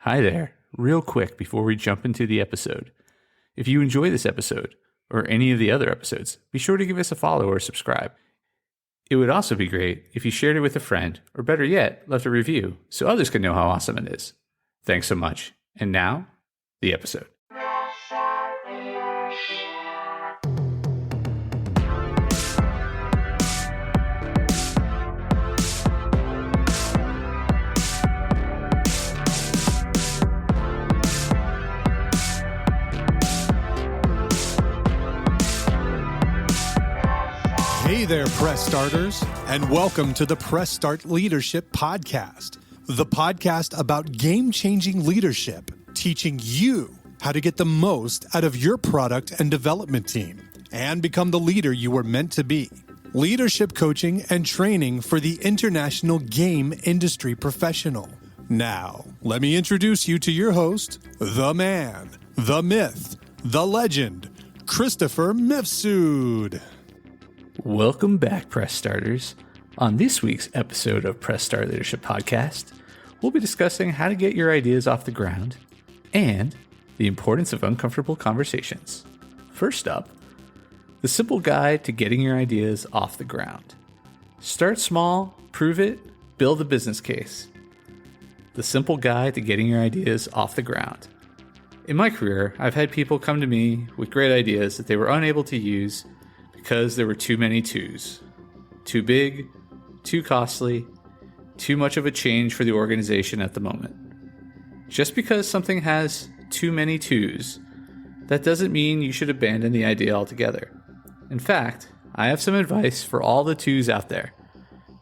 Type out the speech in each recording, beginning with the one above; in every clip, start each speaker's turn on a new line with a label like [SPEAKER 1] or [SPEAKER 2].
[SPEAKER 1] Hi there. Real quick before we jump into the episode. If you enjoy this episode, or any of the other episodes, be sure to give us a follow or subscribe. It would also be great if you shared it with a friend, or better yet, left a review so others can know how awesome it is. Thanks so much. And now, the episode.
[SPEAKER 2] Hey there, Press Starters, and welcome to the Press Start Leadership Podcast, the podcast about game-changing leadership, teaching you how to get the most out of your product and development team and become the leader you were meant to be. Leadership coaching and training for the international game industry professional. Now, let me introduce you to your host, the man, the myth, the legend, Christopher Mifsud.
[SPEAKER 1] Welcome back, Press Starters. On this week's episode of Press Start Leadership Podcast, we'll be discussing how to get your ideas off the ground and the importance of uncomfortable conversations. First up, the simple guide to getting your ideas off the ground. Start small, prove it, build a business case. The simple guide to getting your ideas off the ground. In my career, I've had people come to me with great ideas that they were unable to use because there were too many twos. Too big, too costly, too much of a change for the organization at the moment. Just because something has too many twos, that doesn't mean you should abandon the idea altogether. In fact, I have some advice for all the twos out there.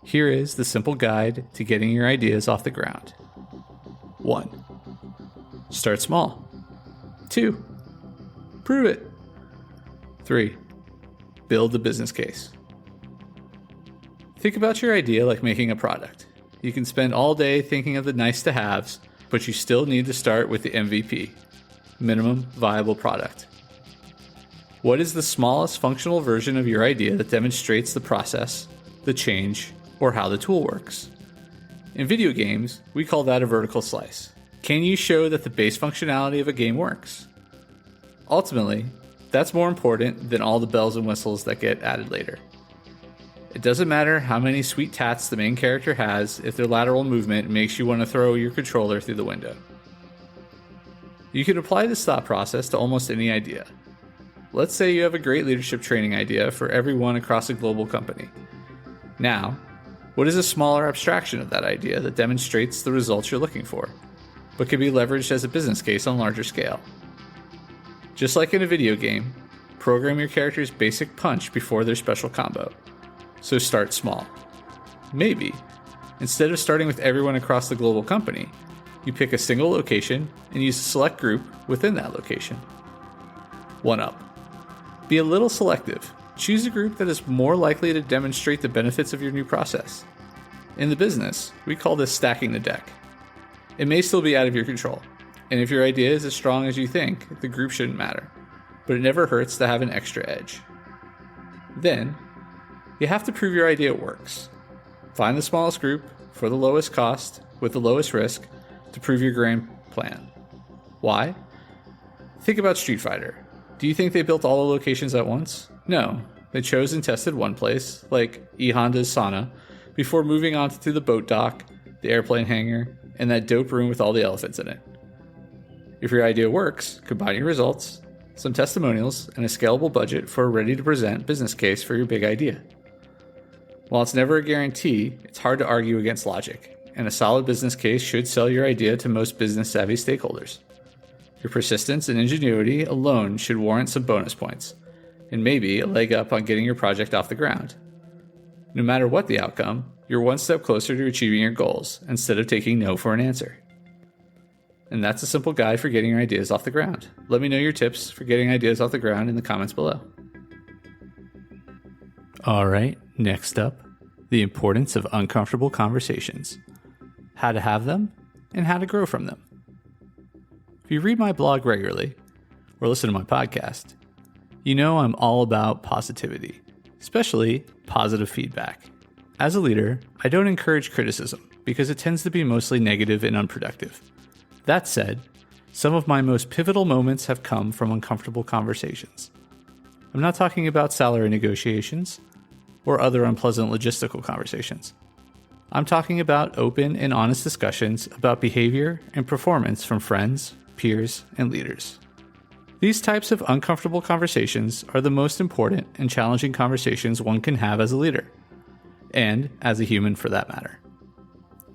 [SPEAKER 1] Here is the simple guide to getting your ideas off the ground. 1. Start small. 2. Prove it. 3. Build the business case. Think about your idea like making a product. You can spend all day thinking of the nice to haves, but you still need to start with the MVP, minimum viable product. What is the smallest functional version of your idea that demonstrates the process, the change, or how the tool works? In video games, we call that a vertical slice. Can you show that the base functionality of a game works? Ultimately, that's more important than all the bells and whistles that get added later. It doesn't matter how many sweet tats the main character has if their lateral movement makes you want to throw your controller through the window. You can apply this thought process to almost any idea. Let's say you have a great leadership training idea for everyone across a global company. Now, what is a smaller abstraction of that idea that demonstrates the results you're looking for, but can be leveraged as a business case on a larger scale? Just like in a video game, program your character's basic punch before their special combo. So start small. Maybe, instead of starting with everyone across the global company, you pick a single location and use a select group within that location. 1 up. Be a little selective. Choose a group that is more likely to demonstrate the benefits of your new process. In the business, we call this stacking the deck. It may still be out of your control. And if your idea is as strong as you think, the group shouldn't matter. But it never hurts to have an extra edge. Then, you have to prove your idea works. Find the smallest group for the lowest cost with the lowest risk to prove your grand plan. Why? Think about Street Fighter. Do you think they built all the locations at once? No. They chose and tested one place, like E Honda's sauna, before moving on to the boat dock, the airplane hangar, and that dope room with all the elephants in it. If your idea works, combine your results, some testimonials, and a scalable budget for a ready-to-present business case for your big idea. While it's never a guarantee, it's hard to argue against logic, and a solid business case should sell your idea to most business-savvy stakeholders. Your persistence and ingenuity alone should warrant some bonus points, and maybe a leg up on getting your project off the ground. No matter what the outcome, you're one step closer to achieving your goals, instead of taking no for an answer. And that's a simple guide for getting your ideas off the ground. Let me know your tips for getting ideas off the ground in the comments below. All right, next up, the importance of uncomfortable conversations. How to have them and how to grow from them. If you read my blog regularly or listen to my podcast, you know I'm all about positivity, especially positive feedback. As a leader, I don't encourage criticism because it tends to be mostly negative and unproductive. That said, some of my most pivotal moments have come from uncomfortable conversations. I'm not talking about salary negotiations or other unpleasant logistical conversations. I'm talking about open and honest discussions about behavior and performance from friends, peers, and leaders. These types of uncomfortable conversations are the most important and challenging conversations one can have as a leader, and as a human for that matter.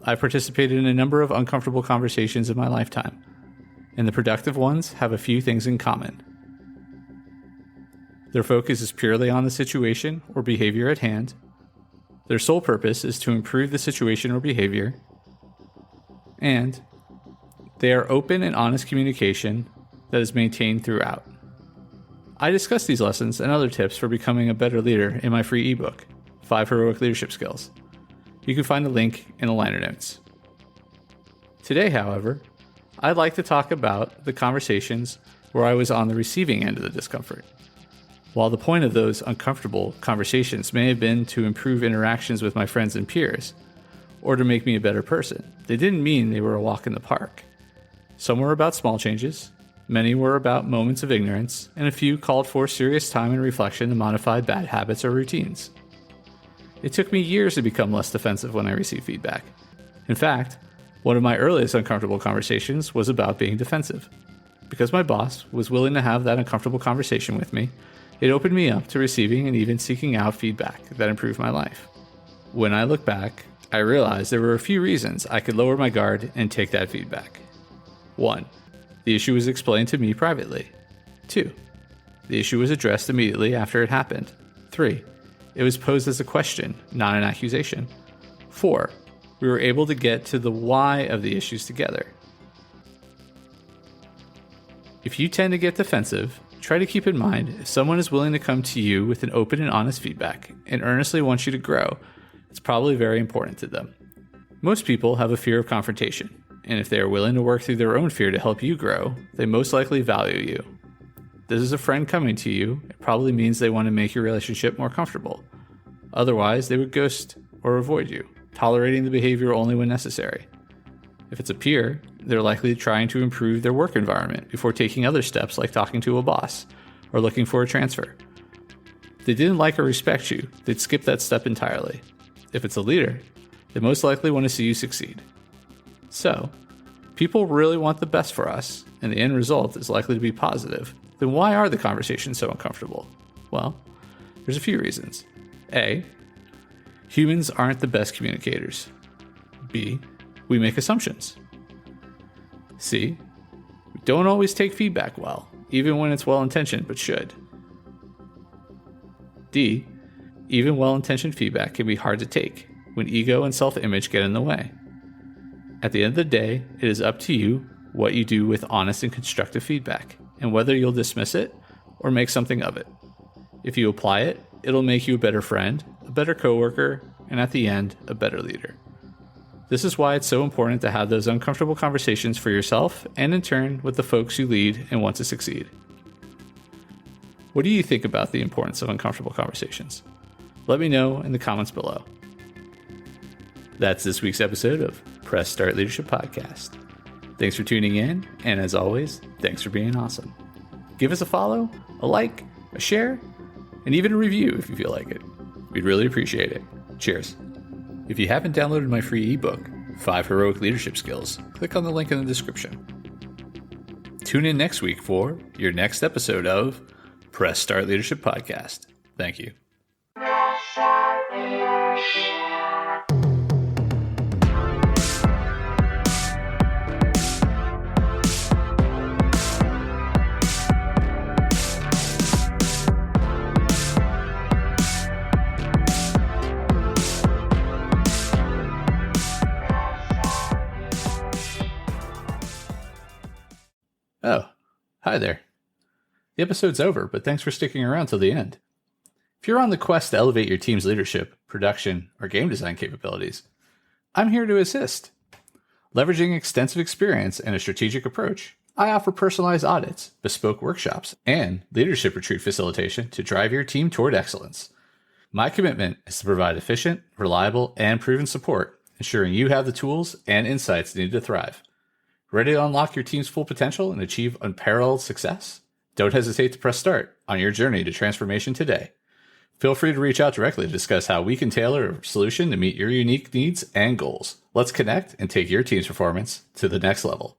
[SPEAKER 1] I've participated in a number of uncomfortable conversations in my lifetime, and the productive ones have a few things in common. Their focus is purely on the situation or behavior at hand. Their sole purpose is to improve the situation or behavior. And they are open and honest communication that is maintained throughout. I discuss these lessons and other tips for becoming a better leader in my free ebook, 5 Heroic Leadership Skills. You can find the link in the liner notes. Today, however, I'd like to talk about the conversations where I was on the receiving end of the discomfort. While the point of those uncomfortable conversations may have been to improve interactions with my friends and peers, or to make me a better person, they didn't mean they were a walk in the park. Some were about small changes, many were about moments of ignorance, and a few called for serious time and reflection to modify bad habits or routines. It took me years to become less defensive when I received feedback. In fact, one of my earliest uncomfortable conversations was about being defensive. Because my boss was willing to have that uncomfortable conversation with me, it opened me up to receiving and even seeking out feedback that improved my life. When I look back, I realized there were a few reasons I could lower my guard and take that feedback. 1. The issue was explained to me privately. 2. The issue was addressed immediately after it happened. 3. It was posed as a question, not an accusation. 4. We were able to get to the why of the issues together. If you tend to get defensive, try to keep in mind if someone is willing to come to you with an open and honest feedback and earnestly wants you to grow, it's probably very important to them. Most people have a fear of confrontation, and if they are willing to work through their own fear to help you grow, they most likely value you. This is a friend coming to you, it probably means they want to make your relationship more comfortable. Otherwise, they would ghost or avoid you, tolerating the behavior only when necessary. If it's a peer, they're likely trying to improve their work environment before taking other steps like talking to a boss or looking for a transfer. If they didn't like or respect you, they'd skip that step entirely. If it's a leader, they most likely want to see you succeed. So, people really want the best for us, and the end result is likely to be positive. Then why are the conversations so uncomfortable? Well, there's a few reasons. A, humans aren't the best communicators. B, we make assumptions. C, we don't always take feedback well, even when it's well-intentioned, but should. D, even well-intentioned feedback can be hard to take when ego and self-image get in the way. At the end of the day, it is up to you what you do with honest and constructive feedback, and whether you'll dismiss it or make something of it. If you apply it, it'll make you a better friend, a better coworker, and at the end, a better leader. This is why it's so important to have those uncomfortable conversations for yourself and in turn with the folks you lead and want to succeed. What do you think about the importance of uncomfortable conversations? Let me know in the comments below. That's this week's episode of Press Start Leadership Podcast. Thanks for tuning in, and as always, thanks for being awesome. Give us a follow, a like, a share, and even a review if you feel like it. We'd really appreciate it. Cheers. If you haven't downloaded my free ebook, 5 Heroic Leadership Skills, click on the link in the description. Tune in next week for your next episode of Press Start Leadership Podcast. Thank you. Oh, hi there. The episode's over, but thanks for sticking around till the end. If you're on the quest to elevate your team's leadership, production, or game design capabilities, I'm here to assist. Leveraging extensive experience and a strategic approach, I offer personalized audits, bespoke workshops, and leadership retreat facilitation to drive your team toward excellence. My commitment is to provide efficient, reliable, and proven support, ensuring you have the tools and insights needed to thrive. Ready to unlock your team's full potential and achieve unparalleled success? Don't hesitate to press start on your journey to transformation today. Feel free to reach out directly to discuss how we can tailor a solution to meet your unique needs and goals. Let's connect and take your team's performance to the next level.